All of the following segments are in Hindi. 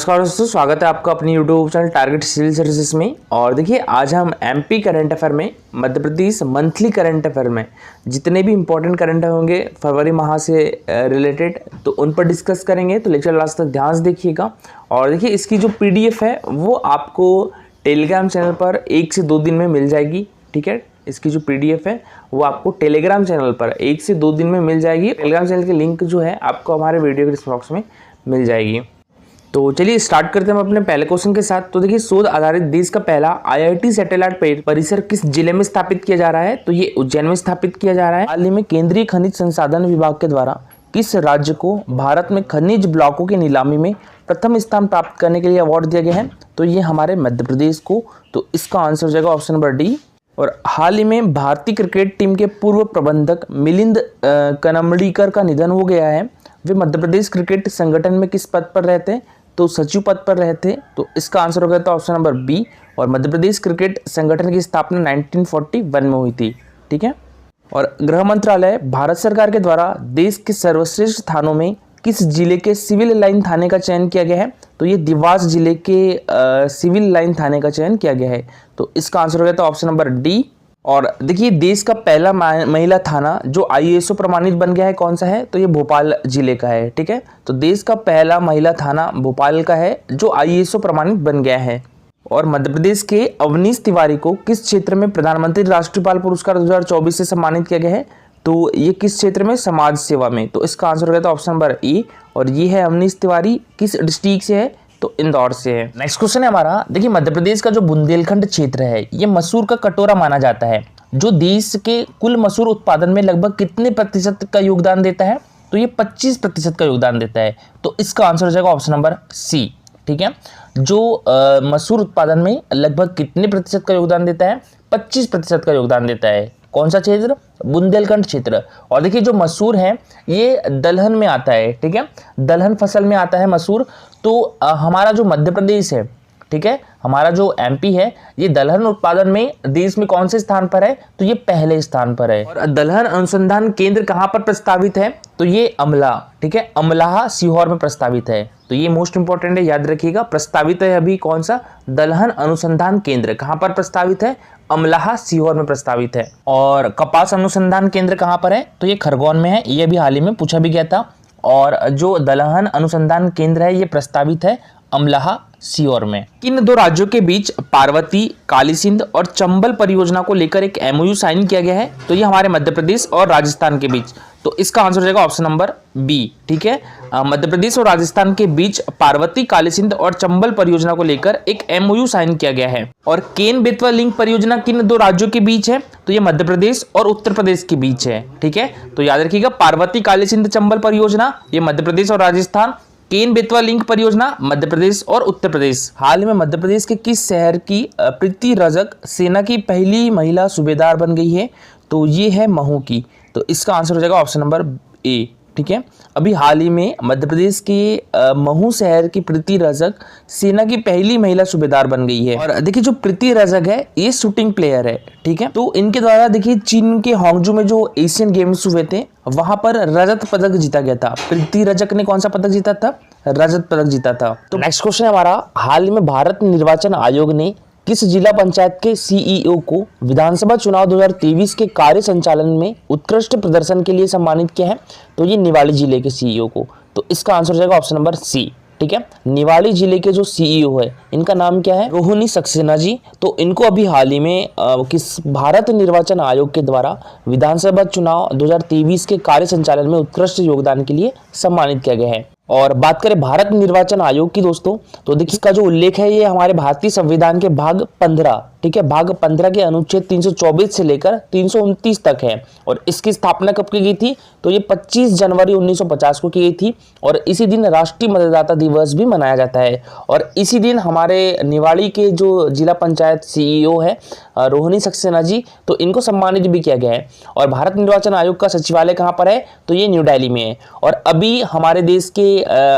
नमस्कार दोस्तों, स्वागत है आपका अपनी YouTube channel target civil services में। और देखिए आज हम एमपी करंट अफेयर में Madhya Pradesh monthly current affair में जितने भी इंपॉर्टेंट करंट होंगे फरवरी माह से रिलेटेड तो उन पर डिस्कस करेंगे। तो लेक्चर लास्ट तक ध्यान से देखिएगा। और देखिए इसकी जो पीडीएफ है वो आपको टेलीग्राम चैनल पर 1 से 2 दिन में मिल जाएगी। ठीक है, इसकी जो पीडीएफ है वो आपको टेलीग्राम चैनल पर 1 से 2 दिन में मिल जाएगी। टेलीग्राम चैनल की लिंक जो है आपको हमारे वीडियो के डिस्क्रिप्शन बॉक्स में मिल जाएगी। तो चलिए स्टार्ट करते हैं हम अपने पहले क्वेश्चन के साथ। तो देखिए शोध आधारित देश का पहला आईआईटी सैटेलाइट परिसर किस जिले में स्थापित किया जा रहा है? तो ये उज्जैन में स्थापित किया जा रहा है। हाल ही में केंद्रीय खनिज संसाधन विभाग के द्वारा किस राज्य को भारत में खनिज ब्लॉकों की नीलामी में प्रथम स्थान प्राप्त करने के लिए अवार्ड दिया गया है? तो ये हमारे मध्य प्रदेश को। तो इसका आंसर हो जाएगा ऑप्शन नंबर डी। और हाल ही में भारतीय क्रिकेट टीम के पूर्व प्रबंधक मिलिंद कनम्बड़ीकर का निधन हो गया है। वे मध्य प्रदेश क्रिकेट संगठन में किस पद पर रहते हैं? तो सचिव पद पर रहे थे। तो इसका आंसर हो गया था ऑप्शन नंबर बी। और मध्य प्रदेश क्रिकेट संगठन की स्थापना 1941 में हुई थी। ठीक है। और गृह मंत्रालय भारत सरकार के द्वारा देश के सर्वश्रेष्ठ थानों में किस जिले के सिविल लाइन थाने का चयन किया गया है? तो ये देवास जिले के सिविल लाइन थाने का चयन किया गया है। तो इसका आंसर हो गया था ऑप्शन नंबर डी। और देखिए देश का पहला महिला थाना जो आईएसओ प्रमाणित बन गया है कौन सा है? तो ये भोपाल जिले का है। ठीक है, तो देश का पहला महिला थाना भोपाल का है जो आईएसओ प्रमाणित बन गया है। और मध्य प्रदेश के अवनीश तिवारी को किस क्षेत्र में प्रधानमंत्री राष्ट्रीय बाल पुरस्कार 2024 से सम्मानित किया गया है? तो ये किस क्षेत्र में? समाज सेवा में। तो इसका आंसर हो गया था ऑप्शन नंबर ए। और ये है अवनीश तिवारी, किस डिस्ट्रिक्ट से है? तो इंदौर से है। नेक्स्ट क्वेश्चन है हमारा। देखिए मध्य प्रदेश का जो बुंदेलखंड क्षेत्र है ये मसूर का कटोरा माना जाता है जो देश के कुल मसूर उत्पादन में लगभग कितने प्रतिशत का योगदान देता है? तो ये 25% का योगदान देता है। तो इसका आंसर हो जाएगा ऑप्शन नंबर सी। ठीक है, जो मसूर उत्पादन में लगभग कितने प्रतिशत का योगदान देता है? 25% का योगदान देता है। कौन सा क्षेत्र? बुंदेलखंड क्षेत्र। और देखिए जो मसूर है ये दलहन में आता है। ठीक है, दलहन फसल में आता है मसूर। तो हमारा जो मध्य प्रदेश है, ठीक है, हमारा जो एमपी है ये दलहन उत्पादन में देश में कौन से स्थान पर है? तो ये पहले स्थान पर है। और दलहन अनुसंधान केंद्र कहाँ पर प्रस्तावित है? तो ये अमला, ठीक है, अमलाहा सीहोर में प्रस्तावित है। तो ये मोस्ट इंपॉर्टेंट है, याद रखिएगा। प्रस्तावित है अभी कौन सा? दलहन अनुसंधान केंद्र कहाँ पर प्रस्तावित है? अमलाहा सीहोर में प्रस्तावित है। और कपास अनुसंधान केंद्र कहाँ पर है? तो ये खरगोन में है। ये अभी हाल ही में पूछा भी गया था। और जो दलहन अनुसंधान केंद्र है ये प्रस्तावित है अमलाहा सीहोर में। किन 2 राज्यों के बीच पार्वती, काली सिंध और चंबल परियोजना को लेकर एक एमओयू साइन किया गया है? तो ये हमारे मध्य प्रदेश और राजस्थान के बीच। तो इसका आंसर हो जाएगा ऑप्शन नंबर बी। ठीक है, मध्य प्रदेश और राजस्थान के बीच पार्वती, काली सिंध और चंबल परियोजना को लेकर एक एमओयू साइन किया गया है। और केन बेतवा लिंक परियोजना किन 2 राज्यों के बीच है? तो ये मध्य प्रदेश और उत्तर प्रदेश के बीच है। ठीक है, तो याद रखिएगा पार्वती, काली सिंध, चंबल परियोजना ये मध्य प्रदेश और राजस्थान, केन बेतवा लिंक परियोजना मध्य प्रदेश और उत्तर प्रदेश। हाल में मध्य प्रदेश के किस शहर की प्रीति रजक सेना की पहली महिला सूबेदार बन गई है? तो ये है महू की। तो इसका आंसर हो जाएगा ऑप्शन नंबर ए। ठीक है, अभी हाल ही में मध्य प्रदेश के महू शहर की प्रीति रजक सेना की पहली महिला सूबेदार बन गई है। और देखिए जो प्रीति रजक है ये शूटिंग प्लेयर है। ठीक है, तो इनके द्वारा देखिए चीन के हांगजू में जो एशियन गेम्स हुए थे वहां पर रजत पदक जीता गया था। प्रीति रजक ने कौन सा पदक जीता था? रजत पदक जीता था। तो नेक्स्ट क्वेश्चन है हमारा। हाल ही में भारत निर्वाचन आयोग ने किस जिला पंचायत के सीईओ को विधानसभा चुनाव 2023 के कार्य संचालन में उत्कृष्ट प्रदर्शन के लिए सम्मानित किया है? तो ये निवाड़ी जिले के सीईओ को। तो इसका आंसर हो जाएगा ऑप्शन नंबर सी। ठीक है, निवाड़ी जिले के जो सीईओ है इनका नाम क्या है? रोहिणी सक्सेना जी। तो इनको अभी हाल ही में किस भारत निर्वाचन आयोग के द्वारा विधानसभा चुनाव 2023 के कार्य संचालन में उत्कृष्ट योगदान के लिए सम्मानित किया गया है। और बात करें भारत निर्वाचन आयोग की दोस्तों, तो देखिए इसका जो उल्लेख है ये हमारे भारतीय संविधान के भाग 15, ठीक है, भाग 15 के अनुच्छेद 324 से लेकर 329 तक है। और इसकी स्थापना कब की गई थी? तो ये 25 जनवरी 1950 को की गई थी। और इसी दिन राष्ट्रीय मतदाता दिवस भी मनाया जाता है। और इसी दिन हमारे निवाड़ी के जो जिला पंचायत सीईओ है रोहिणी सक्सेना जी, तो इनको सम्मानित भी किया गया है। और भारत निर्वाचन आयोग का सचिवालय कहाँ पर है? तो ये न्यू दिल्ली में है। और अभी हमारे देश के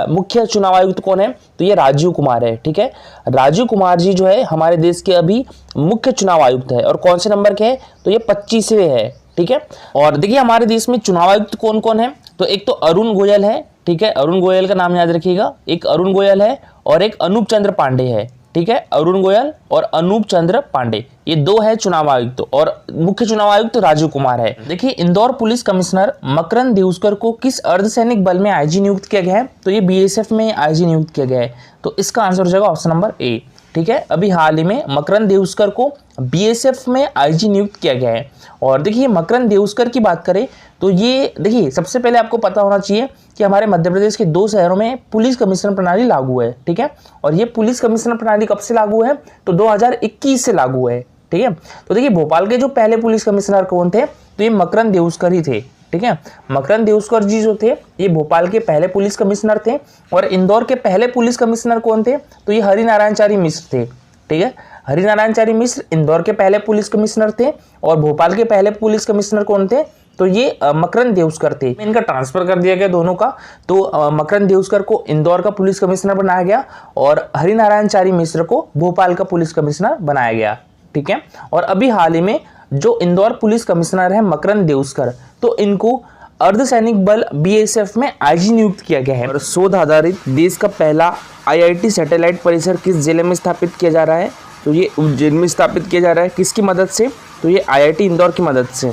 मुख्य चुनाव आयुक्त कौन है? तो ये राजीव कुमार है। ठीक है, राजीव कुमार जी जो है हमारे देश के अभी मुख्य चुनाव आयुक्त है। और कौन से नंबर के हैं? तो ये 25वें है। ठीक है। और देखिए हमारे देश में चुनाव आयुक्त कौन कौन है, तो एक तो अरुण गोयल है, ठीक है, अरुण गोयल का नाम याद रखिएगा, एक अरुण गोयल है और एक अनूप चंद्र पांडे है, ठीक है, अरुण गोयल और अनूप चंद्र पांडे, ये दो है चुनाव आयुक्त, और मुख्य चुनाव आयुक्त राजीव कुमार है। देखिए इंदौर पुलिस कमिश्नर मकरंद देउस्कर को किस अर्धसैनिक बल में आईजी नियुक्त किया गया है, तो ये बीएसएफ में आईजी नियुक्त किया गया है, तो इसका आंसर हो जाएगा ऑप्शन नंबर ए, ठीक है। अभी हाल ही में मकरंद देउस्कर को बीएसएफ में आईजी नियुक्त किया गया है। और देखिए मकरंद देउस्कर की बात करें तो ये देखिए सबसे पहले आपको पता होना चाहिए कि हमारे मध्य प्रदेश के 2 शहरों में पुलिस कमिश्नर प्रणाली लागू है, ठीक है, और ये पुलिस कमिश्नर प्रणाली कब से लागू है, तो 2021 से लागू है, ठीक है। तो देखिए भोपाल के जो पहले पुलिस कमिश्नर कौन थे, तो ये मकरंद देउस्कर ही थे, ठीक है। मकरंद देउस्कर जी जो थे ये भोपाल के पहले पुलिस कमिश्नर थे, और इंदौर के पहले पुलिस कमिश्नर कौन थे, तो ये हरिनारायणचारी मिश्र थे, ठीक है। हरिनारायणचारी मिश्र इंदौर के पहले पुलिस कमिश्नर थे, और भोपाल के पहले पुलिस कमिश्नर कौन थे, तो ये मकरंद देउस्कर थे। इनका ट्रांसफर कर दिया गया दोनों का, तो मकरंद देउस्कर को इंदौर का पुलिस कमिश्नर बनाया गया और हरिनारायणचारी मिश्र को भोपाल का पुलिस कमिश्नर बनाया गया, ठीक है। और अभी हाल ही में जो इंदौर पुलिस कमिश्नर है मकरंद देउस्कर, तो इनको अर्धसैनिक बल बीएसएफ में आईजी नियुक्त किया गया है। और शोध आधारित देश का पहला आईआईटी सैटेलाइट परिसर किस जिले में स्थापित किया जा रहा है, तो ये उज्जैन में स्थापित किया जा रहा है। किसकी मदद से, तो ये आईआईटी इंदौर की मदद से।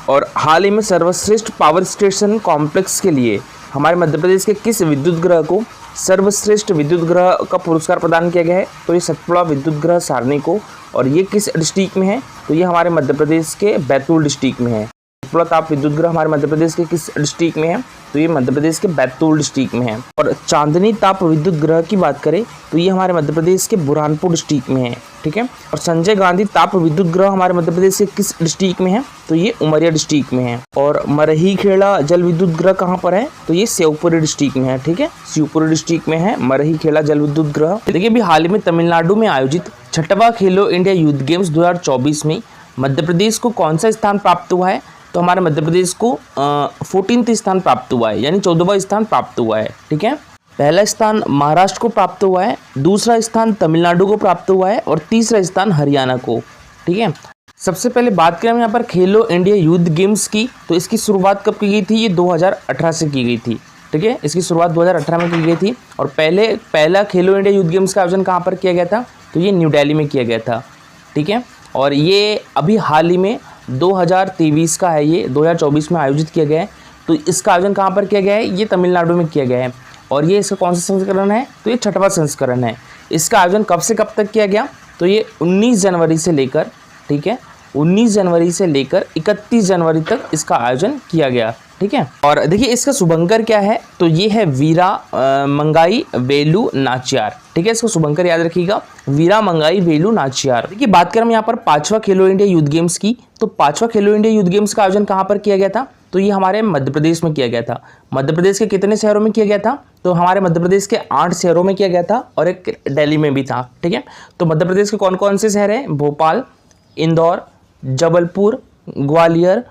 और हाल ही में सर्वश्रेष्ठ पावर स्टेशन कॉम्प्लेक्स के लिए हमारे मध्य प्रदेश के किस विद्युत ग्रह को सर्वश्रेष्ठ विद्युत ग्रह का पुरस्कार प्रदान किया गया है, तो ये सतपुड़ा विद्युत ग्रह सारणी को, और ये किस डिस्ट्रिक्ट में है, तो ये हमारे मध्य प्रदेश के बैतूल डिस्ट्रिक्ट में है। सतपुड़ा ताप विद्युत ग्रह हमारे मध्य प्रदेश के किस डिस्ट्रिक्ट में है, तो ये मध्य प्रदेश के बैतूल डिस्ट्रिक्ट में है। और चांदनी ताप विद्युत ग्रह की बात करें तो ये हमारे मध्य प्रदेश के बुरहानपुर डिस्ट्रिक्ट में है, ठीक है। और संजय गांधी ताप विद्युत ग्रह हमारे मध्य प्रदेश के किस डिस्ट्रिक्ट में है, तो ये उमरिया डिस्ट्रिक्ट में है। और मरहीखेड़ा जल विद्युत ग्रह कहाँ पर है, तो ये शिवपुरी डिस्ट्रिक्ट में है, ठीक है, शिवपुरी डिस्ट्रिक्ट में है मरहीखेड़ा जल विद्युत ग्रह। देखिए अभी हाल ही में तमिलनाडु में आयोजित 6वां खेलो इंडिया यूथ गेम्स 2024 में मध्य प्रदेश को कौन सा स्थान प्राप्त हुआ है, तो हमारे मध्य प्रदेश को 14वां स्थान प्राप्त हुआ है, यानी 14वां स्थान प्राप्त हुआ है, ठीक है। पहला स्थान महाराष्ट्र को प्राप्त हुआ है, दूसरा स्थान तमिलनाडु को प्राप्त हुआ है, और तीसरा स्थान हरियाणा को, ठीक है। सबसे पहले बात करें यहाँ पर खेलो इंडिया यूथ गेम्स की, तो इसकी शुरुआत कब की गई थी, ये 2018 से की गई थी, ठीक है, इसकी शुरुआत 2018 में की गई थी। और पहला खेलो इंडिया यूथ गेम्स का आयोजन कहाँ पर किया गया था, तो ये न्यू दिल्ली में किया गया था, ठीक है। और ये अभी हाल ही में 2023 का है, ये 2024 में आयोजित किया गया है। तो इसका आयोजन कहाँ पर किया गया है, ये तमिलनाडु में किया गया है। और ये इसका कौन सा संस्करण है, तो ये 6वां संस्करण है। इसका आयोजन कब से कब तक किया गया, तो ये 19 जनवरी से लेकर, ठीक है, 19 जनवरी से लेकर 31 जनवरी तक इसका आयोजन किया गया, ठीक है। और देखिए इसका शुभंकर क्या है, तो ये है वीरा मंगाई वेलु नाचियार, ठीक है, इसको शुभंकर याद रखिएगा, वीरा मंगाई वेलु नाचियार। देखिए बात करें हम यहाँ पर 5वां खेलो इंडिया यूथ गेम्स की, तो 5वां खेलो इंडिया यूथ गेम्स का आयोजन कहाँ पर किया गया था, तो ये हमारे मध्य प्रदेश में किया गया था। मध्य प्रदेश के कितने शहरों में किया गया था, तो हमारे मध्य प्रदेश के 8 शहरों में किया गया था, और एक दिल्ली में भी था, ठीक है। तो मध्य प्रदेश के कौन कौन से शहर हैं, भोपाल, इंदौर, जबलपुर, ग्वालियर,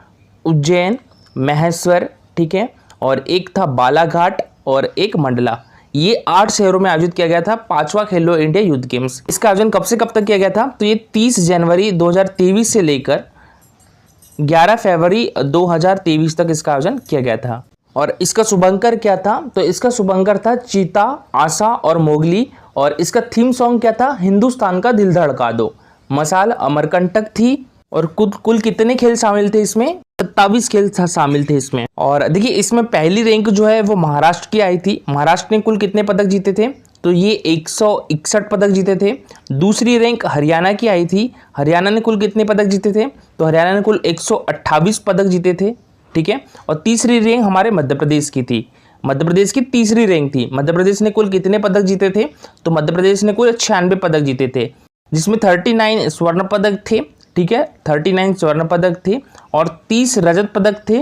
उज्जैन, महेश्वर, ठीक है, और एक था बालाघाट और एक मंडला। ये 8 शहरों में आयोजित किया गया था 5वां खेलो इंडिया यूथ गेम्स। इसका आयोजन कब से कब तक किया गया था, तो ये 30 जनवरी 2023 से लेकर 11 फरवरी 2023 तक इसका आयोजन किया गया था। और इसका शुभंकर क्या था, तो इसका शुभंकर था चीता, आशा और मोगली। और इसका थीम सॉन्ग क्या था, हिंदुस्तान का दिल धड़का दो। मसाल अमरकंटक थी। और कुल कितने खेल शामिल थे इसमें, 27 खेल शामिल थे इसमें। और देखिए इसमें पहली रैंक जो है वो महाराष्ट्र की आई थी। महाराष्ट्र ने कुल कितने पदक जीते थे, तो ये 161 पदक जीते थे। दूसरी रैंक हरियाणा की आई थी। हरियाणा ने कुल कितने पदक जीते थे, तो हरियाणा ने कुल 128 पदक जीते थे, ठीक है। और तीसरी रैंक हमारे मध्य प्रदेश की थी। मध्य प्रदेश की तीसरी रैंक थी। मध्य प्रदेश ने कुल कितने पदक जीते थे, तो मध्य प्रदेश ने कुल 96 पदक जीते थे, जिसमें 39 स्वर्ण पदक थे, ठीक है, 39 स्वर्ण पदक थे, और 30 रजत पदक थे,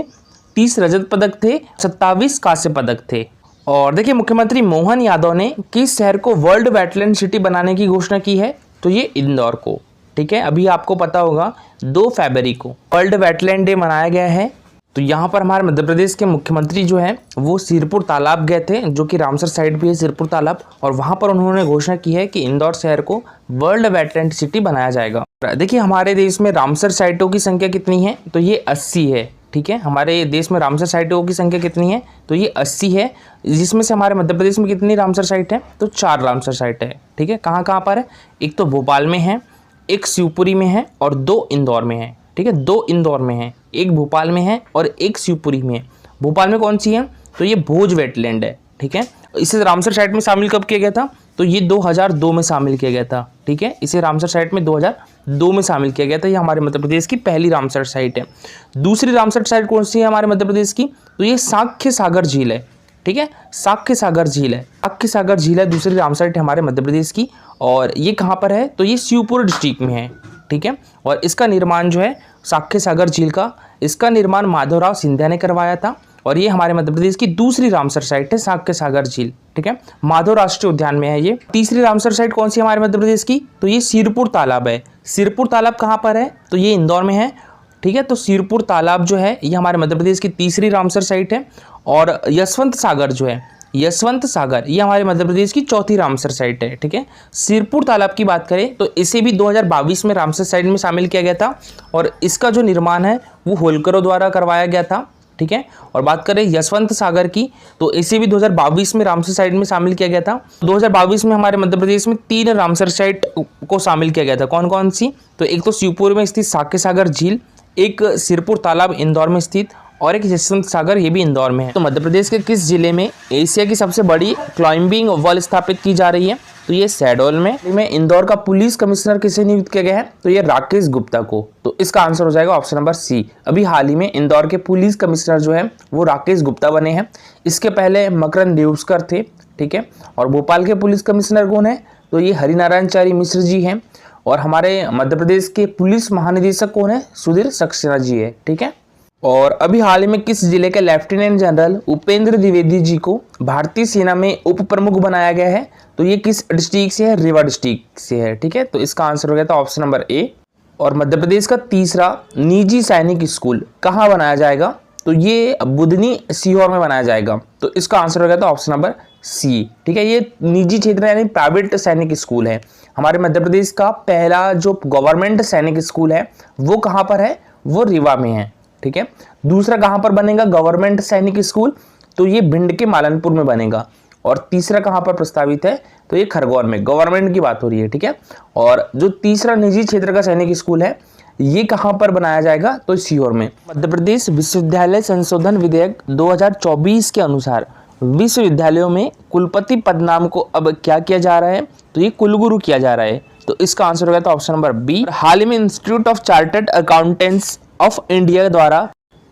30 रजत पदक थे, 27 कांस्य पदक थे। और देखिए मुख्यमंत्री मोहन यादव ने किस शहर को वर्ल्ड वेटलैंड सिटी बनाने की घोषणा की है, तो ये इंदौर को, ठीक है। अभी आपको पता होगा 2 फरवरी को वर्ल्ड वेटलैंड डे मनाया गया है, तो यहाँ पर हमारे मध्य प्रदेश के मुख्यमंत्री जो हैं वो सिरपुर तालाब गए थे, जो कि रामसर साइट भी है सिरपुर तालाब, और वहाँ पर उन्होंने घोषणा की है कि इंदौर शहर को वर्ल्ड वेटलैंड सिटी बनाया जाएगा। देखिए हमारे देश में रामसर साइटों की संख्या कितनी है, तो ये 80 है। ठीक है, हमारे देश में रामसर साइटों की संख्या कितनी है, तो ये 80 है, जिसमें से हमारे मध्य प्रदेश में कितनी रामसर साइट है, तो 4 रामसर साइट है। ठीक है, कहाँ कहाँ पर है, एक तो भोपाल में है, एक शिवपुरी में है और 2 इंदौर में है। ठीक है, 2 इंदौर में है, एक भोपाल में है और एक शिवपुरी में है। भोपाल में कौन सी है, तो ये भोज वेटलैंड है। ठीक है, इसे रामसर साइट में शामिल कब किया गया था, तो ये 2002 में शामिल किया गया था। ठीक है, इसे रामसर साइट में 2002 में शामिल किया गया था। ये हमारे मध्य प्रदेश की पहली रामसर साइट है। दूसरी रामसर साइट कौन सी है हमारे मध्य प्रदेश की, तो ये साख्य सागर झील है। ठीक है, साख्य सागर झील है, साख्य सागर झील है दूसरी रामसर साइट हमारे मध्य प्रदेश की। और ये कहाँ पर है, तो ये शिवपुरी डिस्ट्रिक्ट में है। ठीक है, और इसका निर्माण जो है साख्य सागर झील का, इसका निर्माण माधवराव सिंधिया ने करवाया था। और ये हमारे मध्य प्रदेश की दूसरी रामसर साइट है साख्य सागर झील। ठीक है, माधव राष्ट्रीय उद्यान में है ये। तीसरी रामसर साइट कौन सी है हमारे मध्य प्रदेश की, तो ये सिरपुर तालाब है। सिरपुर तालाब कहाँ पर है, तो ये इंदौर में है। ठीक है, तो सिरपुर तालाब जो है ये हमारे मध्य प्रदेश की तीसरी रामसर साइट है। और यशवंत सागर जो है, यशवंत सागर, ये हमारे मध्य प्रदेश की चौथी रामसर साइट है। ठीक है, सिरपुर तालाब की बात करें तो इसे भी 2022 में रामसर साइट में शामिल किया गया था, और इसका जो निर्माण है वो होलकरों द्वारा करवाया गया था। ठीक है, और बात करें यशवंत सागर की, तो इसे भी 2022 में रामसर साइट में शामिल किया गया था। 2022 में हमारे मध्य प्रदेश में 3 रामसर साइट को शामिल किया गया था। कौन कौन सी, तो एक तो शिवपुर में स्थित साख्य सागर झील, एक सिरपुर तालाब इंदौर में स्थित, और एक यशवंत सागर, ये भी इंदौर में है। तो मध्य प्रदेश के किस जिले में एशिया की सबसे बड़ी क्लाइंबिंग वॉल स्थापित की जा रही है, तो ये शहडोल में। इंदौर का पुलिस कमिश्नर किसे नियुक्त किया गया है, तो ये राकेश गुप्ता को। तो इसका आंसर हो जाएगा ऑप्शन नंबर सी। अभी हाल ही में इंदौर के पुलिस कमिश्नर जो है वो राकेश गुप्ता बने हैं। इसके पहले मकरंद देउस्कर थे। ठीक है, और भोपाल के पुलिस कमिश्नर कौन है, तो ये हरिनारायण चारी मिश्र जी हैं। और हमारे मध्य प्रदेश के पुलिस महानिदेशक कौन है, सुधीर सक्सेना जी है। ठीक है, और अभी हाल ही में किस जिले के लेफ्टिनेंट जनरल उपेंद्र द्विवेदी जी को भारतीय सेना में उप प्रमुख बनाया गया है, तो ये किस डिस्ट्रिक्ट से है, रीवा डिस्ट्रिक्ट से है। ठीक है, तो इसका आंसर हो गया था ऑप्शन नंबर ए। और मध्य प्रदेश का तीसरा निजी सैनिक स्कूल कहाँ बनाया जाएगा, तो ये बुधनी सीहोर में बनाया जाएगा। तो इसका आंसर हो गया था ऑप्शन नंबर सी। ठीक है, ये निजी क्षेत्र यानी प्राइवेट सैनिक स्कूल है। हमारे मध्य प्रदेश का पहला जो गवर्नमेंट सैनिक स्कूल है वो कहाँ पर है, वो रीवा में है। ठीक है, दूसरा कहाँ पर बनेगा गवर्नमेंट सैनिक स्कूल, तो ये भिंड के मालनपुर में बनेगा। और तीसरा कहाँ पर प्रस्तावित है, तो ये खरगोन में, गवर्नमेंट की बात हो रही है। ठीक है, और जो तीसरा निजी क्षेत्र का सैनिक स्कूल है ये कहाँ पर बनाया जाएगा, तो सीहोर में। मध्य प्रदेश विश्वविद्यालय संशोधन विधेयक 2024 के अनुसार विश्वविद्यालयों में कुलपति पदनाम को अब क्या किया जा रहा है, तो ये कुलगुरु किया जा रहा है। तो इसका आंसर हो गया था ऑप्शन नंबर बी। हाल ही में institute of chartered accountants of India द्वारा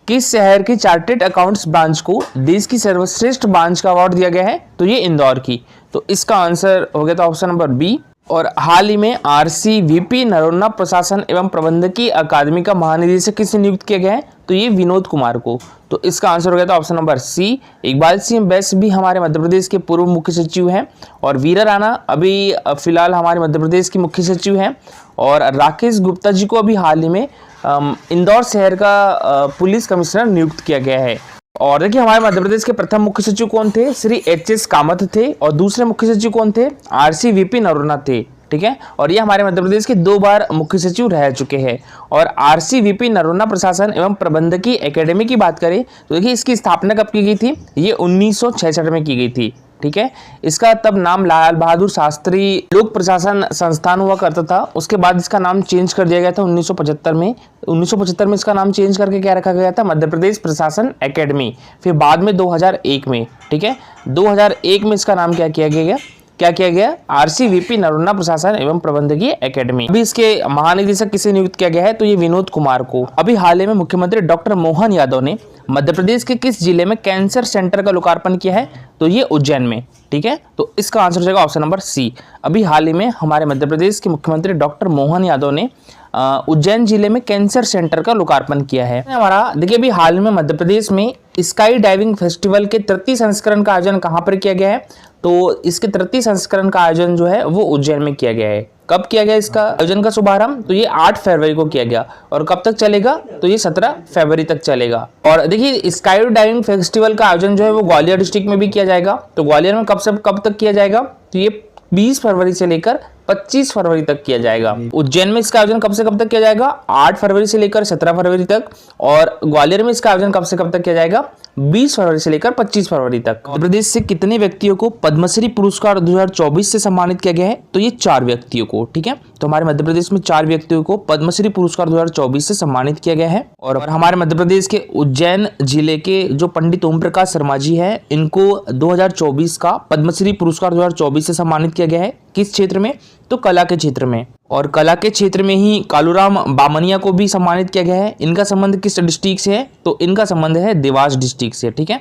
किस शहर की चार्टर्ड अकाउंट्स ब्रांच को देश की सर्वश्रेष्ठ ब्रांच का अवार्ड दिया गया है, तो ये इंदौर की। तो इसका आंसर हो गया था ऑप्शन नंबर बी। और हाल ही में RCVP नरोन्ना प्रशासन एवं प्रबंधकीय अकादमी का महानिदेशक किसे नियुक्त किया गया है, तो ये विनोद कुमार को। तो इसका आंसर हो गया था option number C. Iqbal Singh Bais भी हमारे मध्य प्रदेश के पूर्व मुख्य सचिव हैं, और वीरा राणा अभी फिलहाल हमारे मध्य प्रदेश की मुख्य सचिव हैं। और राकेश गुप्ता जी को अभी हाल ही में इंदौर शहर का पुलिस कमिश्नर नियुक्त किया गया है। और देखिए हमारे मध्य प्रदेश के प्रथम मुख्य सचिव कौन थे, श्री HS कामत थे, और दूसरे मुख्य सचिव कौन थे, RCVP नरोन्ना थे। ठीक है, और ये हमारे मध्य प्रदेश के 2 बार मुख्य सचिव रह चुके हैं। और RCVP नरोन्ना प्रशासन एवं प्रबंधकीय एकेडमी की बात करें तो देखिए इसकी स्थापना कब की गई थी, ये 1966 में की गई थी। ठीक है, इसका तब नाम लाल बहादुर शास्त्री लोक प्रशासन संस्थान हुआ करता था। उसके बाद इसका नाम चेंज कर दिया गया था 1975 में। 1975 में इसका नाम चेंज करके क्या रखा गया था, मध्य प्रदेश प्रशासन एकेडमी। फिर बाद में 2001 में, ठीक है, 2001 में इसका नाम क्या किया गया, RCVP नरोन्ना प्रशासन एवं प्रबंधकीय एकेडमी। अभी इसके महानिदेशक किसे नियुक्त किया गया है, तो ये विनोद कुमार को। अभी हाल ही में मुख्यमंत्री डॉक्टर मोहन यादव ने मध्य प्रदेश के किस जिले में कैंसर सेंटर का लोकार्पण किया है, तो ये उज्जैन में। ठीक है, तो इसका आंसर हो जाएगा ऑप्शन नंबर सी। अभी हाल ही में हमारे मध्य प्रदेश के मुख्यमंत्री डॉक्टर मोहन यादव ने उज्जैन जिले में कैंसर सेंटर का लोकार्पण किया है। हमारा देखिए अभी हाल में मध्य प्रदेश में स्काई डाइविंग फेस्टिवल के 33 संस्करण का आयोजन कहाँ पर किया गया है, तो इसके 33 संस्करण का आयोजन जो है वो उज्जैन में किया गया है। कब किया गया इसका आयोजन का शुभारंभ, तो ये 8 फरवरी को किया गया और कब तक चलेगा, तो ये 17 फरवरी तक चलेगा। और देखिए स्काई डाइविंग फेस्टिवल का आयोजन जो है वो ग्वालियर डिस्ट्रिक्ट में भी किया जाएगा। तो ग्वालियर में कब से कब तक किया जाएगा, तो ये 20 फरवरी से लेकर 25 फरवरी तक किया जाएगा। उज्जैन में इसका आयोजन कब से कब तक किया जाएगा, 8 फरवरी से लेकर 17 फरवरी तक। और ग्वालियर में इसका आयोजन कब से कब तक किया जाएगा, 20 फरवरी से लेकर 25 फरवरी तक। मध्य प्रदेश से कितने व्यक्तियों को पद्मश्री पुरस्कार 2024 से सम्मानित किया गया है, तो ये 4 व्यक्तियों को। ठीक है, तो हमारे मध्य प्रदेश में 4 व्यक्तियों को पद्मश्री पुरस्कार 2024 से सम्मानित किया गया है। और हमारे मध्य प्रदेश के उज्जैन जिले के जो पंडित ओम प्रकाश शर्मा जी है, इनको 2024 का पद्मश्री पुरस्कार 2024 से सम्मानित किया गया है। किस क्षेत्र में, तो कला के क्षेत्र में। और कला के क्षेत्र में ही कालूराम बामनिया को भी सम्मानित किया गया है। इनका संबंध किस डिस्ट्रिक्ट से है, तो इनका संबंध है देवास डिस्ट्रिक्ट से। ठीक है,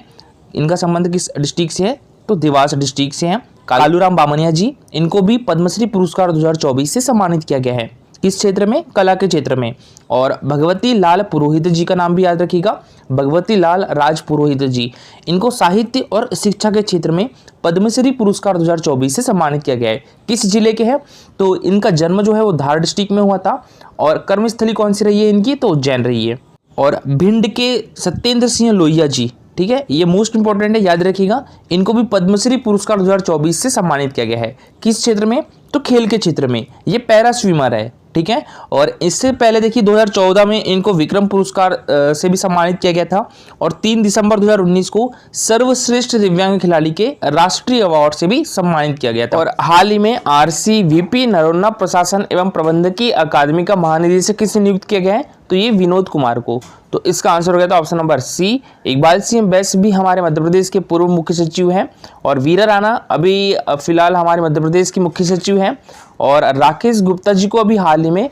इनका संबंध किस डिस्ट्रिक्ट से है, तो देवास डिस्ट्रिक्ट से है कालूराम बामनिया जी। इनको भी पद्मश्री पुरस्कार 2024 से सम्मानित किया गया है। किस क्षेत्र में, कला के क्षेत्र में। और भगवती लाल पुरोहित जी का नाम भी याद रखिएगा, भगवती लाल राज पुरोहित जी, इनको साहित्य और शिक्षा के क्षेत्र में पद्मश्री पुरस्कार 2024 से सम्मानित किया गया है। किस जिले के हैं, तो इनका जन्म जो है वो धार डिस्ट्रिक्ट में हुआ था और कर्मस्थली कौन सी रही है इनकी, तो उज्जैन रही है। और भिंड के सत्येंद्र सिंह लोहिया जी, ठीक है, ये मोस्ट इंपॉर्टेंट है, याद रखिएगा, इनको भी पद्मश्री पुरस्कार 2024 से सम्मानित किया गया है। किस क्षेत्र में, तो खेल के क्षेत्र में। ये पैरा स्विमर है। ठीक है, और इससे पहले देखिए 2014 में इनको विक्रम पुरस्कार से भी सम्मानित किया गया था और 3 दिसंबर 2019 को सर्वश्रेष्ठ दिव्यांग खिलाड़ी के राष्ट्रीय अवार्ड से भी सम्मानित किया गया था। और हाल ही में RCVP नरोन्ना प्रशासन एवं प्रबंधकीय अकादमी का महानिदेशक किसे नियुक्त किया गया है, तो ये विनोद कुमार को। तो इसका आंसर हो गया था option number C. Iqbal Singh Bais भी हमारे मध्य प्रदेश के पूर्व मुख्य सचिव हैं और वीरा राणा अभी फिलहाल हमारे मध्य प्रदेश की मुख्य सचिव हैं। और राकेश गुप्ता जी को अभी हाल ही में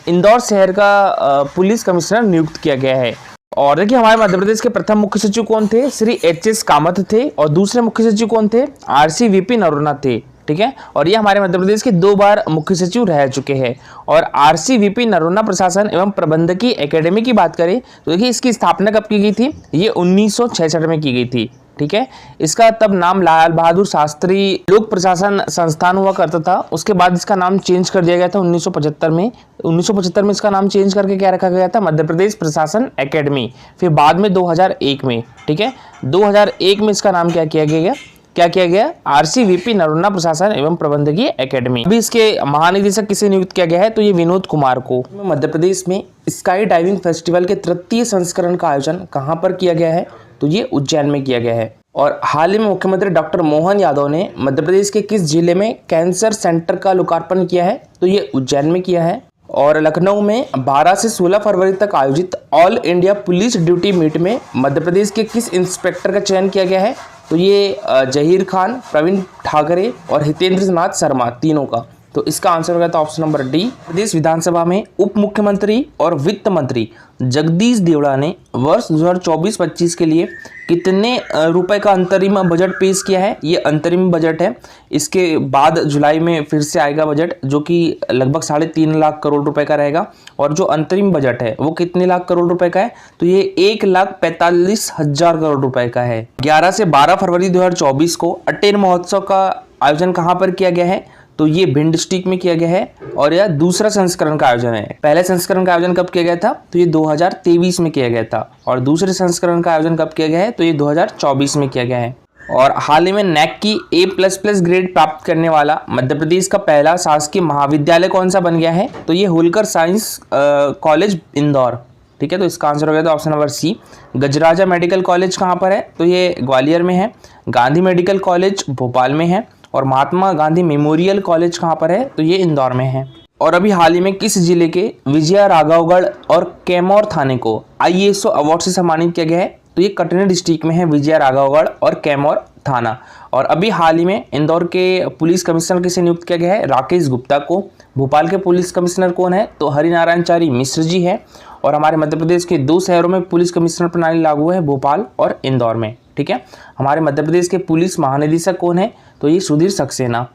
इंदौर शहर का पुलिस कमिश्नर नियुक्त किया गया है। और देखिए हमारे मध्य प्रदेश के प्रथम मुख्य सचिव कौन थे, श्री HS कामत थे। और दूसरे मुख्य सचिव कौन थे, RCVP नरोन्ना थे। ठीक है, और ये हमारे मध्य प्रदेश के 2 बार मुख्य सचिव रह चुके हैं। और RCVP नरोन्ना प्रशासन एवं प्रबंधकीय एकेडमी की बात करें तो देखिए इसकी स्थापना कब की गई थी, ये 1966 में की गई थी। ठीक है, इसका तब नाम लाल बहादुर शास्त्री लोक प्रशासन संस्थान हुआ करता था। उसके बाद इसका नाम चेंज कर दिया गया था 1975 में। 1975 में इसका नाम चेंज करके क्या रखा गया था, मध्य प्रदेश प्रशासन एकेडमी। फिर बाद में 2001 में, ठीक है, 2001 में इसका नाम क्या किया गया, RCVP नरोन्ना प्रशासन एवं प्रबंधकीय एकेडमी। अभी इसके महानिदेशक किसे नियुक्त किया गया है, तो ये विनोद कुमार को। मध्य प्रदेश में स्काई डाइविंग फेस्टिवल के 33 संस्करण का आयोजन कहाँ पर किया गया है, तो ये उज्जैन में किया गया है। और हाल ही में मुख्यमंत्री डॉक्टर मोहन यादव ने मध्य प्रदेश के किस जिले में कैंसर सेंटर का लोकार्पण किया है, तो ये उज्जैन में किया है। और लखनऊ में 12 से 16 फरवरी तक आयोजित all India police duty meet में मध्य प्रदेश के किस इंस्पेक्टर का चयन किया गया है, तो ये जहीर खान, प्रवीण ठाकरे और हितेंद्र नाथ शर्मा, तीनों का। तो इसका आंसर हो गया था ऑप्शन नंबर डी। प्रदेश विधानसभा में उप मुख्यमंत्री और वित्त मंत्री जगदीश देवड़ा ने वर्ष 2024-25 के लिए कितने रुपए का अंतरिम बजट पेश किया है। ये अंतरिम बजट है, इसके बाद जुलाई में फिर से आएगा बजट, जो कि लगभग 3.5 लाख करोड़ रुपए का रहेगा। और जो अंतरिम बजट है वो कितने लाख करोड़ रुपए का है, तो ये 1,45,000 करोड़ रुपए का है। 11 से 12 फरवरी 2024 को अटेर महोत्सव का आयोजन कहाँ पर किया गया है, तो ये भिंड डिस्ट्रिक्ट में किया गया है। और यह दूसरा संस्करण का आयोजन है। पहले संस्करण का आयोजन कब किया गया था, तो ये 2023 में किया गया था। और दूसरे संस्करण का आयोजन कब किया गया है, तो ये 2024 में किया गया है। और हाल ही में NAC की A++ ग्रेड प्राप्त करने वाला मध्य प्रदेश का पहला शासकीय महाविद्यालय कौन सा बन गया है, तो ये होलकर साइंस कॉलेज इंदौर। ठीक है, तो इसका आंसर हो गया था option number C. Gajraja medical college कहाँ पर है, तो ये ग्वालियर में है। गांधी मेडिकल कॉलेज भोपाल में है। और महात्मा गांधी मेमोरियल कॉलेज कहाँ पर है, तो ये इंदौर में है। और अभी हाल ही में किस जिले के विजया राघवगढ़ और कैमूर थाने को ISO अवार्ड से सम्मानित किया गया है, तो ये कटनी डिस्ट्रिक्ट में है विजया राघवगढ़ और कैमूर थाना। और अभी हाल ही में इंदौर के पुलिस कमिश्नर किसे नियुक्त किया गया है, राकेश गुप्ता को। भोपाल के पुलिस कमिश्नर कौन है, तो हरिनारायणचारी मिश्र जी है। और हमारे मध्य प्रदेश के 2 शहरों में पुलिस कमिश्नर प्रणाली लागू है, भोपाल और इंदौर में। ठीक है, हमारे मध्य प्रदेश के पुलिस महानिदेशक कौन है, तो ये सुधीर सक्सेना।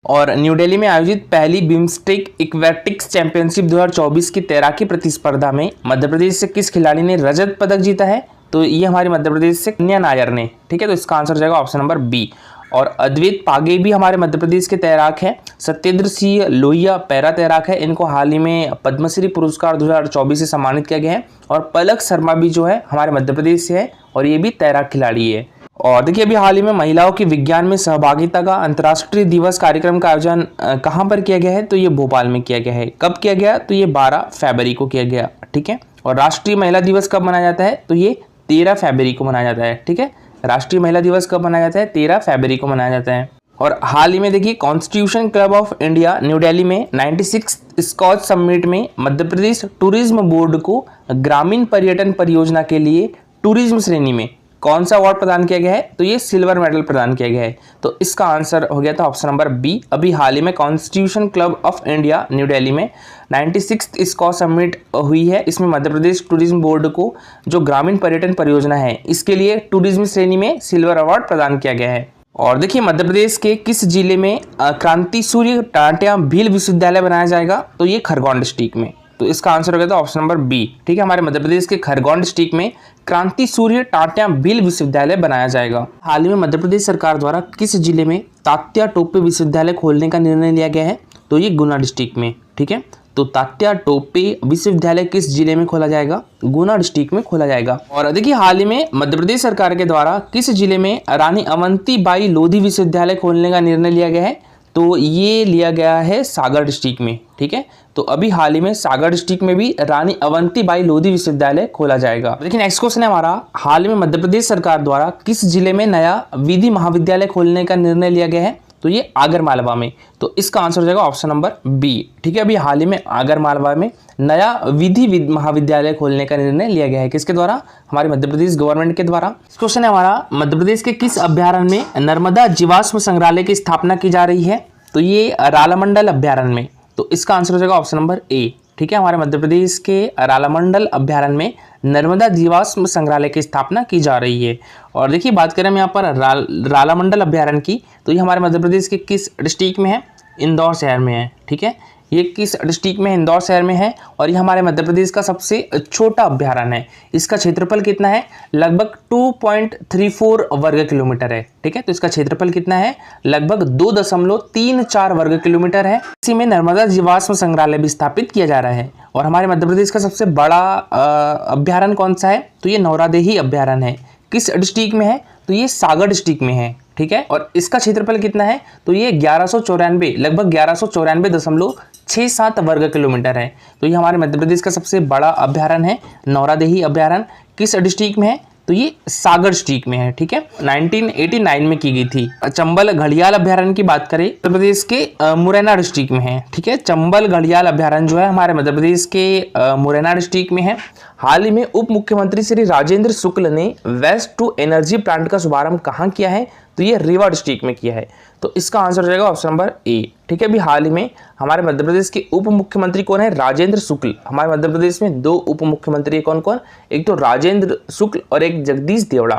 और न्यू दिल्ली में आयोजित पहली बिम्स्टेक एक्वेटिक्स चैंपियनशिप 2024 की तैराकी प्रतिस्पर्धा में मध्य प्रदेश से किस खिलाड़ी ने रजत पदक जीता है? तो ये हमारे मध्य प्रदेश से कन्या नायर ने, ठीक है। तो इसका आंसर हो जाएगा ऑप्शन नंबर बी। और अद्वैत पागे भी हमारे मध्य प्रदेश के तैराक हैं। सत्येंद्र सिंह लोहिया पैरा तैराक है, इनको हाल ही में पद्मश्री पुरस्कार 2024 से सम्मानित किया गया है। और पलक शर्मा भी जो है हमारे मध्य प्रदेश से है और ये भी तैराक खिलाड़ी है। और देखिए अभी हाल ही में महिलाओं की विज्ञान में सहभागिता का अंतर्राष्ट्रीय दिवस कार्यक्रम का आयोजन कहाँ पर किया गया है? तो ये भोपाल में किया गया है। कब किया गया? तो ये 12 फरवरी को किया गया, ठीक है। और राष्ट्रीय महिला दिवस कब मनाया जाता है? तो ये 13 फरवरी को मनाया जाता है, ठीक है। राष्ट्रीय महिला दिवस कब मनाया जाता है? 13 फरवरी को मनाया जाता है। और हाल ही में देखिए constitution club of India new Delhi में 96 स्कॉच समिट में मध्य प्रदेश टूरिज्म बोर्ड को ग्रामीण पर्यटन परियोजना के लिए टूरिज्म श्रेणी में कौन सा अवार्ड प्रदान किया गया है? तो ये सिल्वर मेडल प्रदान किया गया है। तो इसका आंसर हो गया था ऑप्शन नंबर बी। अभी हाल ही में constitution club of India new Delhi में 96 स्कॉच समिट हुई है। इसमें मध्य प्रदेश टूरिज्म बोर्ड को जो ग्रामीण पर्यटन परियोजना है इसके लिए टूरिज्म श्रेणी में सिल्वर अवार्ड प्रदान किया गया है। और देखिए मध्य प्रदेश के किस जिले में क्रांति सूर्य टाटिया भील विश्वविद्यालय बनाया जाएगा? तो ये खरगोन डिस्ट्रिक्ट में। तो इसका आंसर हो गया था ऑप्शन नंबर बी, ठीक है। हमारे मध्य प्रदेश के खरगोन डिस्ट्रिक्ट में क्रांति सूर्य टाटिया भील विश्वविद्यालय बनाया जाएगा। हाल ही में मध्य प्रदेश सरकार द्वारा किस जिले में तात्या टोपे विश्वविद्यालय खोलने का निर्णय लिया गया है? तो ये गुना डिस्ट्रिक्ट में, ठीक है। तो तात्या टोपे विश्वविद्यालय किस जिले में खोला जाएगा? गुना डिस्ट्रिक्ट में खोला जाएगा। और देखिए हाल ही में मध्य प्रदेश सरकार के द्वारा किस जिले में रानी अवंतीबाई लोधी विश्वविद्यालय खोलने का निर्णय लिया गया है? तो ये लिया गया है सागर डिस्ट्रिक्ट में, ठीक है। तो अभी हाल ही में सागर डिस्ट्रिक्ट में भी रानी अवंतीबाई लोधी विश्वविद्यालय खोला जाएगा। देखिए नेक्स्ट क्वेश्चन है हमारा, हाल ही में मध्य प्रदेश सरकार द्वारा किस जिले में नया विधि महाविद्यालय खोलने का निर्णय लिया गया है? तो ये आगरमालवा में। तो इसका आंसर हो जाएगा ऑप्शन नंबर बी, ठीक है। अभी हाल ही में आगरमालवा में नया विधि महाविद्यालय खोलने का निर्णय लिया गया है। किसके द्वारा? हमारे मध्य प्रदेश गवर्नमेंट के द्वारा। क्वेश्चन है हमारा, मध्य प्रदेश के किस अभ्यारण्य में नर्मदा जीवाश्म संग्रहालय की स्थापना की जा रही है? तो ये रालामंडल अभ्यारण्य में। तो इसका आंसर हो जाएगा ऑप्शन नंबर ए, ठीक है। हमारे मध्य प्रदेश के रालामंडल अभ्यारण्य में नर्मदा जीवाश्म संग्रहालय की स्थापना की जा रही है। और देखिए बात करें हम यहाँ पर रालामंडल अभ्यारण्य की, तो ये हमारे मध्य प्रदेश के किस डिस्ट्रिक्ट में है? इंदौर शहर में है, ठीक है। ये किस डिस्ट्रिक्ट में? इंदौर शहर में है। और ये हमारे मध्य प्रदेश का सबसे छोटा अभ्यारण्य है। इसका क्षेत्रफल कितना है? लगभग 2.34 वर्ग किलोमीटर है, ठीक है। तो इसका क्षेत्रफल कितना है? लगभग 2.34 वर्ग किलोमीटर है। इसी में नर्मदा जीवाश्म संग्रहालय भी स्थापित किया जा रहा है। और हमारे मध्य प्रदेश का सबसे बड़ा अभ्यारण्य कौन सा है? तो ये नौरादेही अभ्यारण्य है। किस डिस्ट्रिक्ट में है? तो ये सागर डिस्ट्रिक्ट में है, ठीक है। और इसका क्षेत्रफल कितना है? तो ये 1194 लगभग 1194.67 वर्ग किलोमीटर है। तो ये हमारे मध्य प्रदेश का सबसे बड़ा अभ्यारण्य है, नौरादेही अभ्यारण्य। किस डिस्ट्रिक्ट में है? तो ये सागर डिस्ट्रिक्ट में है, ठीक है। 1989 में की गई थी। चंबल घड़ियाल अभ्यारण्य की बात करें मध्य प्रदेश के मुरैना डिस्ट्रिक्ट में है, ठीक है। चंबल घड़ियाल अभ्यारण्य जो है हमारे मध्य प्रदेश के मुरैना डिस्ट्रिक्ट में है। हाल ही में उप मुख्यमंत्री श्री राजेंद्र शुक्ल ने वेस्ट टू एनर्जी प्लांट का शुभारंभ कहाँ किया है? तो ये रीवा डिस्ट्रिक्ट में किया है। तो इसका आंसर हो जाएगा ऑप्शन नंबर ए, ठीक है। अभी हाल ही में हमारे मध्य प्रदेश के उप मुख्यमंत्री कौन है? राजेंद्र शुक्ल। हमारे मध्य प्रदेश में 2 उप मुख्यमंत्री कौन कौन? एक तो राजेंद्र शुक्ल और एक जगदीश देवड़ा।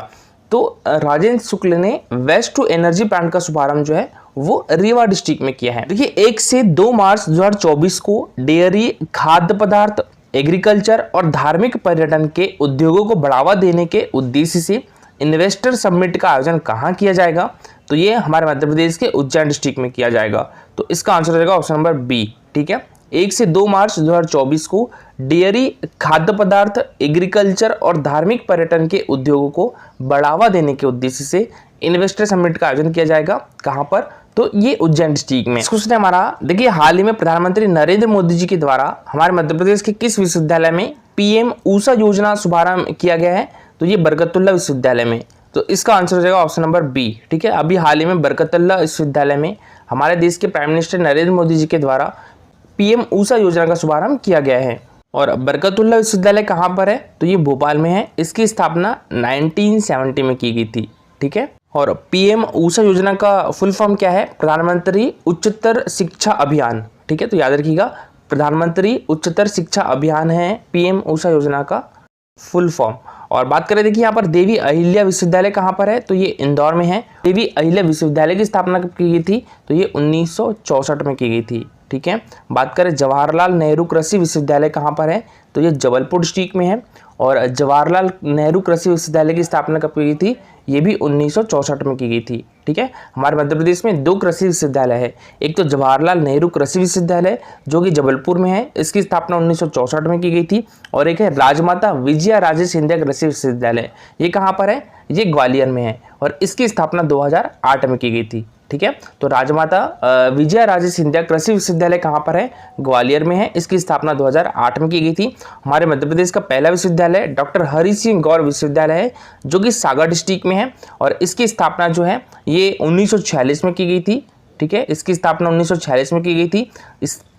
तो राजेंद्र शुक्ल ने वेस्ट टू एनर्जी प्लांट का शुभारंभ जो है वो रीवा डिस्ट्रिक्ट में किया है। देखिए 1 से 2 मार्च 2024 को डेयरी, खाद्य पदार्थ, एग्रीकल्चर और धार्मिक पर्यटन के उद्योगों को बढ़ावा देने के उद्देश्य से इन्वेस्टर समिट का आयोजन कहाँ किया जाएगा? तो ये हमारे मध्य प्रदेश के उज्जैन डिस्ट्रिक्ट में किया जाएगा। तो इसका आंसर हो जाएगा ऑप्शन नंबर बी, ठीक है। 1 से 2 मार्च 2024 को डेयरी, खाद्य पदार्थ, एग्रीकल्चर और धार्मिक पर्यटन के उद्योगों को बढ़ावा देने के उद्देश्य से इन्वेस्टर समिट का आयोजन किया जाएगा। कहाँ पर? तो ये उज्जैन डिस्ट्रिक्ट में। क्वेश्चन है हमारा, देखिए हाल ही में प्रधानमंत्री नरेंद्र मोदी जी के द्वारा हमारे मध्य प्रदेश के किस विश्वविद्यालय में पीएम ऊषा योजना शुभारंभ किया गया है? तो ये बरकतुल्ला विश्वविद्यालय में। तो इसका आंसर हो जाएगा ऑप्शन नंबर बी, ठीक है। अभी हाल ही में बरकतुल्ला विश्वविद्यालय में हमारे देश के प्राइम मिनिस्टर नरेंद्र मोदी जी के द्वारा पीएम ऊषा योजना का शुभारंभ किया गया है। और बरकतुल्ला विश्वविद्यालय कहाँ पर है? तो ये भोपाल में है। इसकी स्थापना 1970 में की गई थी, ठीक है। और पीएम ऊषा योजना का फुल फॉर्म क्या है? प्रधानमंत्री उच्चतर शिक्षा अभियान, ठीक है। तो याद रखिएगा, प्रधानमंत्री उच्चतर शिक्षा अभियान है पीएम ऊषा योजना का फुल फॉर्म। और बात करें देखिए यहाँ पर देवी अहिल्या विश्वविद्यालय कहाँ पर है, तो ये इंदौर में है। देवी अहिल्या विश्वविद्यालय की स्थापना कब की गई थी, तो ये 1964 में की गई थी। ठीक है। बात करें जवाहरलाल नेहरू कृषि विश्वविद्यालय कहाँ पर है, तो ये जबलपुर डिस्ट्रिक्ट में है। और जवाहरलाल नेहरू कृषि विश्वविद्यालय की स्थापना कब की गई थी, ये भी 1964 में की गई थी। ठीक है। हमारे मध्य प्रदेश में 2 कृषि विश्वविद्यालय है, एक तो जवाहरलाल नेहरू कृषि विश्वविद्यालय जो कि जबलपुर में है, इसकी स्थापना 1964 में की गई थी। और एक है राजमाता विजया राजे सिंधिया कृषि विश्वविद्यालय, ये कहाँ पर है, ये ग्वालियर में है और इसकी स्थापना 2008 में की गई थी। ठीक है। तो राजमाता विजया राजे सिंधिया कृषि विश्वविद्यालय कहाँ पर है, ग्वालियर में है, इसकी स्थापना 2008 में की गई थी। हमारे मध्य प्रदेश का पहला विश्वविद्यालय डॉक्टर हरि सिंह गौर विश्वविद्यालय है जो कि सागर डिस्ट्रिक्ट में है और इसकी स्थापना जो है ये 1946 में की गई थी। ठीक है। इसकी स्थापना 1946 में की गई थी।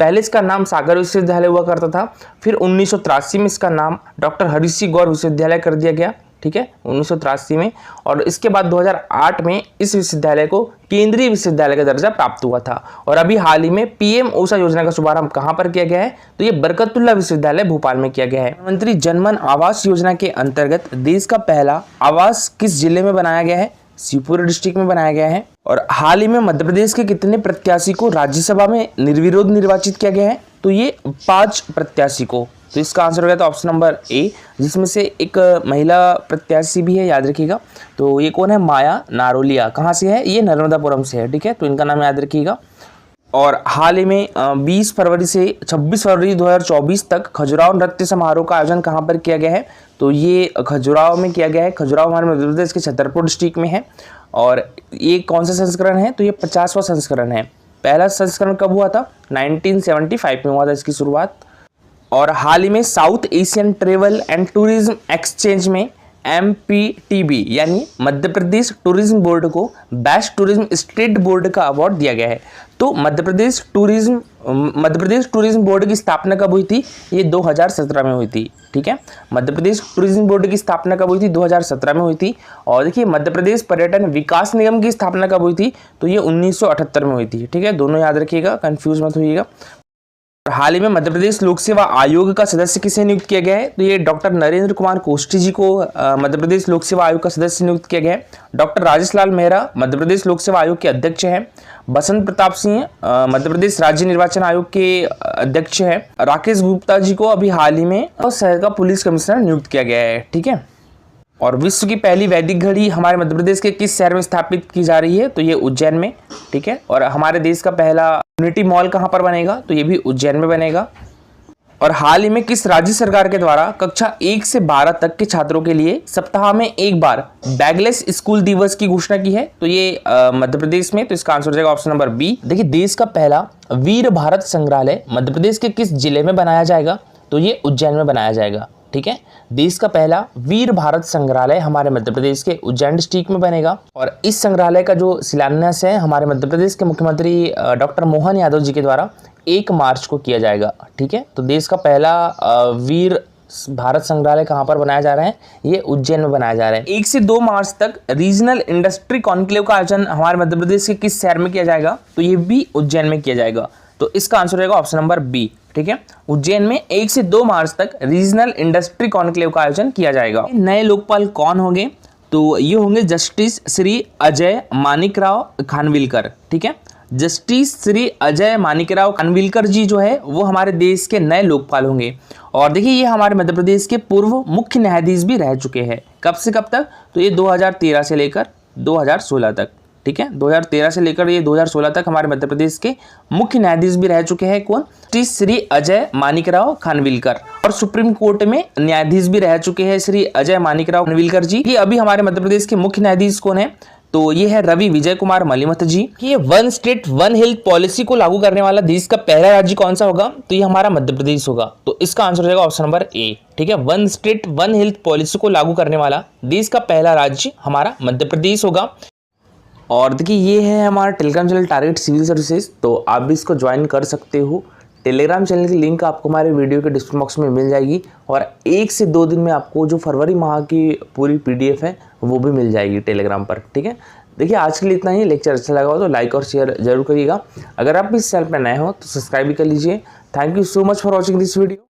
पहले इसका नाम सागर विश्वविद्यालय हुआ करता था, फिर 1983 में इसका नाम डॉक्टर हरि सिंह गौर विश्वविद्यालय कर दिया गया। ठीक है, 1983 में। और इसके बाद 2008 में इस विश्वविद्यालय को केंद्रीय विश्वविद्यालय का दर्जा प्राप्त हुआ था। और अभी हाल ही में पीएम ऊषा योजना का शुभारंभ कहां पर किया गया है, तो ये बरकतुल्लाह विश्वविद्यालय भोपाल में किया गया है। प्रधानमंत्री जनमन आवास योजना के अंतर्गत देश का पहला आवास किस जिले में बनाया गया है, शिवपुरी डिस्ट्रिक्ट में बनाया गया है। और हाल ही में मध्य प्रदेश के कितने प्रत्याशी को राज्यसभा में निर्विरोध निर्वाचित किया गया है, तो ये 5 प्रत्याशी को। तो इसका आंसर हो गया तो ऑप्शन नंबर ए, जिसमें से एक महिला प्रत्याशी भी है, याद रखिएगा। तो ये कौन है, माया नारोलिया। कहाँ से है, ये नर्मदापुरम से है। ठीक है, तो इनका नाम याद रखिएगा। और हाल ही में 20 फरवरी से 26 फरवरी 2024 तक खजुराहो नृत्य समारोह का आयोजन कहाँ पर किया गया है, तो ये खजुराहो में किया गया है। खजुराहो हमारे मध्य प्रदेश के छतरपुर डिस्ट्रिक्ट में है। और ये कौन सा संस्करण है, तो ये 50वां संस्करण है। पहला संस्करण कब हुआ था, 1975 में हुआ था इसकी शुरुआत। और हाल ही में south Asian travel and tourism exchange में MPTB यानी मध्य प्रदेश टूरिज्म बोर्ड को बेस्ट टूरिज्म स्टेट बोर्ड का अवार्ड दिया गया है। तो मध्य प्रदेश टूरिज्म बोर्ड की स्थापना कब हुई थी, ये 2017 में हुई थी। ठीक है, मध्य प्रदेश टूरिज्म बोर्ड की स्थापना कब हुई थी, 2017 में हुई थी। और देखिए मध्य प्रदेश पर्यटन विकास निगम की स्थापना कब हुई थी, तो ये 1978 में हुई थी। ठीक है, दोनों याद रखिएगा, कंफ्यूज मत होइएगा। हाल ही में मध्य प्रदेश लोक सेवा आयोग का सदस्य किसे नियुक्त किया गया है, तो ये डॉक्टर नरेंद्र कुमार कोष्टी जी को मध्य प्रदेश लोक सेवा आयोग का सदस्य नियुक्त किया गया है। डॉक्टर राजेश लाल मेहरा मध्य प्रदेश लोक सेवा आयोग के अध्यक्ष हैं। बसंत प्रताप सिंह मध्य प्रदेश राज्य निर्वाचन आयोग के अध्यक्ष हैं। राकेश गुप्ता जी को अभी हाल ही में शहर का पुलिस कमिश्नर नियुक्त किया गया है। ठीक है। और विश्व की पहली वैदिक घड़ी हमारे मध्य प्रदेश के किस शहर में स्थापित की जा रही है, तो ये उज्जैन में। ठीक है। और हमारे देश का पहला यूनिटी मॉल कहाँ पर बनेगा, तो ये भी उज्जैन में बनेगा। और हाल ही में किस राज्य सरकार के द्वारा कक्षा 1 से 12 तक के छात्रों के लिए सप्ताह में एक बार बैगलेस स्कूल दिवस की घोषणा की है, तो ये मध्य प्रदेश में। तो इसका आंसर हो जाएगा ऑप्शन नंबर बी। देखिए देश का पहला वीर भारत संग्रहालय मध्य प्रदेश के किस जिले में बनाया जाएगा, तो ये उज्जैन में बनाया जाएगा। ठीक है, देश का पहला वीर भारत संग्रहालय हमारे मध्य प्रदेश के उज्जैन डिस्ट्रिक्ट में बनेगा। और इस संग्रहालय का जो शिलान्यास है हमारे मध्य प्रदेश के मुख्यमंत्री डॉक्टर मोहन यादव जी के द्वारा 1 मार्च को किया जाएगा। ठीक है, तो देश का पहला वीर भारत संग्रहालय कहाँ पर बनाया जा रहा है, ये उज्जैन में बनाया जा रहा है। 1 से 2 मार्च तक रीजनल इंडस्ट्री कॉन्क्लेव का आयोजन हमारे मध्य प्रदेश के किस शहर में किया जाएगा, तो ये भी उज्जैन में किया जाएगा। तो इसका आंसर रहेगा ऑप्शन नंबर बी। ठीक है, उज्जैन में 1 से 2 मार्च तक रीजनल इंडस्ट्री कॉन्क्लेव का आयोजन किया जाएगा। नए लोकपाल कौन होंगे, तो ये होंगे जस्टिस श्री अजय मानिकराव खानविलकर। ठीक है, जस्टिस श्री अजय मानिकराव खानविलकर जी जो है वो हमारे देश के नए लोकपाल होंगे। और देखिए ये हमारे मध्य प्रदेश के पूर्व मुख्य न्यायाधीश भी रह चुके हैं। कब से कब तक, तो ये 2013 से लेकर 2016 तक। ठीक है, 2013 से लेकर ये 2016 तक हमारे मध्य प्रदेश के मुख्य न्यायाधीश भी रह चुके हैं। कौन, श्री अजय मानिकराव खानविलकर। और सुप्रीम कोर्ट में न्यायाधीश भी रह चुके हैं श्री अजय मानिकराव खानविलकर जी। ये अभी हमारे मध्य प्रदेश के मुख्य न्यायाधीश कौन है, तो ये है रवि विजय कुमार मलिमथ जी। ये 1 स्टेट 1 हेल्थ पॉलिसी को लागू करने वाला देश का पहला राज्य कौन सा होगा, तो ये हमारा मध्य प्रदेश होगा। तो इसका आंसर हो जाएगा ऑप्शन नंबर ए। ठीक है, 1 स्टेट 1 हेल्थ पॉलिसी को लागू करने वाला देश का पहला राज्य हमारा मध्य प्रदेश होगा। और देखिए ये है हमारा Telegram channel target civil services, तो आप भी इसको ज्वाइन कर सकते हो। टेलीग्राम चैनल की लिंक आपको हमारे वीडियो के डिस्क्रिप्शन बॉक्स में मिल जाएगी। और 1 से 2 दिन में आपको जो फरवरी माह की पूरी PDF है वो भी मिल जाएगी टेलीग्राम पर। ठीक है, देखिए आज के लिए इतना ही। लेक्चर अच्छा लगा हो तो लाइक और शेयर जरूर करिएगा। अगर आप इस चैनल पर नए हो तो सब्सक्राइब भी कर लीजिए। Thank you so much for watching this video.